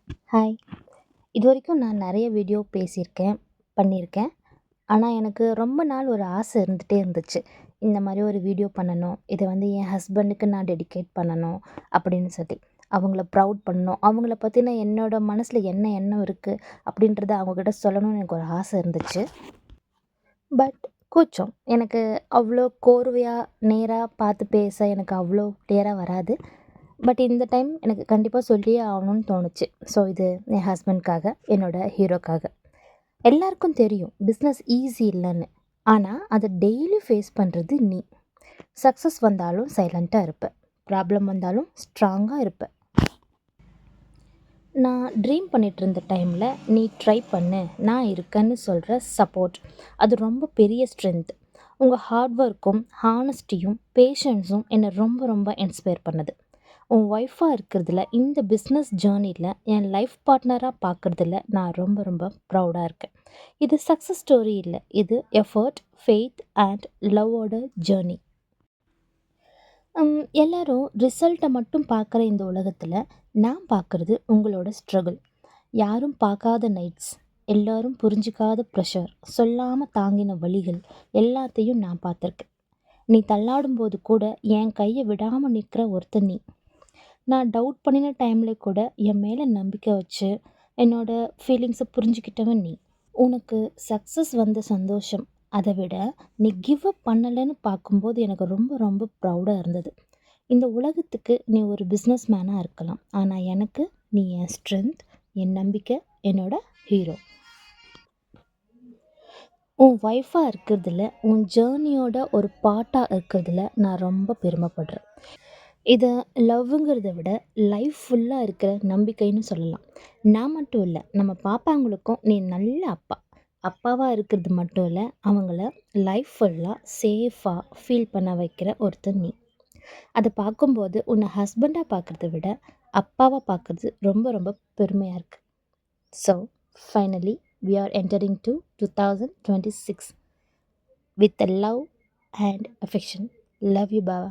Hi. இதுவரைக்கும் நான் நெறைய வீடியோ பேசியிருக்கேன், பண்ணியிருக்கேன். ஆனா, எனக்கு ரொம்ப நாள் ஒரு ஆசை இருந்துட்டே இருந்துச்சு. இந்த மாரி ஒரு வீடியோ பண்ணணும். இத வந்து என் ஹஸ்பண்டுக்கு நான் டெடிகேட் பண்ணணும் அப்படின்னு சொல்லி. அவங்கள ப்ரவுட் பண்ணணும். அவங்கள பத்தின என்னோட மனசுல என்ன எண்ணம் இருக்கு அப்படின்றத அவங்ககிட்ட சொல்லணும்னு எனக்கு ஒரு ஆசை இருந்துச்சு. பட் கூச்சம். எனக்கு அவ்வளோ கோர்வையா, நேரா பார்த்து பேச எனக்கு அவ்வளோ கிளியரா வராது. பட் இந்த டைம் எனக்கு கண்டிப்பா சொல்லியே ஆகணும்னு தோணுச்சு. ஸோ இது என் ஹஸ்பண்ட்காக, என்னோட ஹீரோக்காக. எல்லாருக்கும் தெரியும் பிஸ்னஸ் ஈஸி இல்லன்னு. ஆனா, அத டெய்லி ஃபேஸ் பண்றது நீ. சக்சஸ் வந்தாலும் சைலண்ட்டா இருப்ப. ப்ராப்ளம் வந்தாலும் ஸ்ட்ராங்கா இருப்ப. நான் ட்ரீம் பண்ணிட்டு இருந்த டைம்ல, நீ ட்ரை பண்ணு, நான் இருக்கேன்னு சொல்ற சப்போர்ட். அது ரொம்ப பெரிய ஸ்ட்ரென்த். உங்க ஹார்ட் ஒர்க்கும், ஹானஸ்டியும், பேஷன்ஸும் என்ன ரொம்ப ரொம்ப இன்ஸ்பயர் பண்ணுது. உன் ஒய்ஃபா இருக்கிறதுல, இந்த பிஸ்னஸ் ஜேர்னில என் லைஃப் பார்ட்னரா பார்க்கறதுல நான் ரொம்ப ரொம்ப ப்ரௌடா இருக்கேன். இது சக்ஸஸ் ஸ்டோரி இல்ல. இது எஃபர்ட், ஃபெய்த் அண்ட் லவ்வோட ஜேர்னி. எல்லாரும் ரிசல்ட்டை மட்டும் பார்க்குற இந்த உலகத்தில் நான் பார்க்குறது உங்களோட ஸ்ட்ரகிள். யாரும் பார்க்காத நைட்ஸ், எல்லாரும் புரிஞ்சிக்காத ப்ரெஷர், சொல்லாமல் தாங்கின வலிகள் எல்லாத்தையும் நான் பார்த்துருக்கேன். நீ தள்ளாடும் போது கூட என் கையை விடாமல் நிற்கிற ஒருத்தன் நீ. நான் டவுட் பண்ணின டைமில் கூட என் மேலே நம்பிக்கை வச்சு என்னோட ஃபீலிங்ஸை புரிஞ்சுக்கிட்டவன் நீ. உனக்கு சக்ஸஸ் வந்த சந்தோஷம், அதை விட நீ கிவ் அப் பண்ணலைன்னு பார்க்கும்போது எனக்கு ரொம்ப ரொம்ப ப்ரௌடாக இருந்தது. இந்த உலகத்துக்கு நீ ஒரு பிஸ்னஸ் மேனாக இருக்கலாம், ஆனால் எனக்கு நீ என் ஸ்ட்ரென்த், என் நம்பிக்கை, என்னோட ஹீரோ. உன் ஒய்ஃபாக இருக்கிறதுல, உன் ஜேர்னியோட ஒரு பார்ட்டாக இருக்கிறதுல நான் ரொம்ப பெருமைப்படுறேன். இதை லவ்வுங்கிறத விட லைஃப் ஃபுல்லாக இருக்கிற நம்பிக்கைன்னு சொல்லலாம். நான் மட்டும் இல்லை, நம்ம பாப்பாங்களுக்கும் நீ நல்ல அப்பா. அப்பாவாக இருக்கிறது மட்டும் இல்லை, அவங்கள லைஃப் ஃபுல்லாக சேஃபாக ஃபீல் பண்ண வைக்கிற ஒருத்தர் நீ. அதை பார்க்கும்போது உன்னை ஹஸ்பண்டாக பார்க்குறத விட அப்பாவாக பார்க்குறது ரொம்ப ரொம்ப பெருமையாக இருக்குது. So finally we are entering to 2026 with love and affection. Love you, Baba.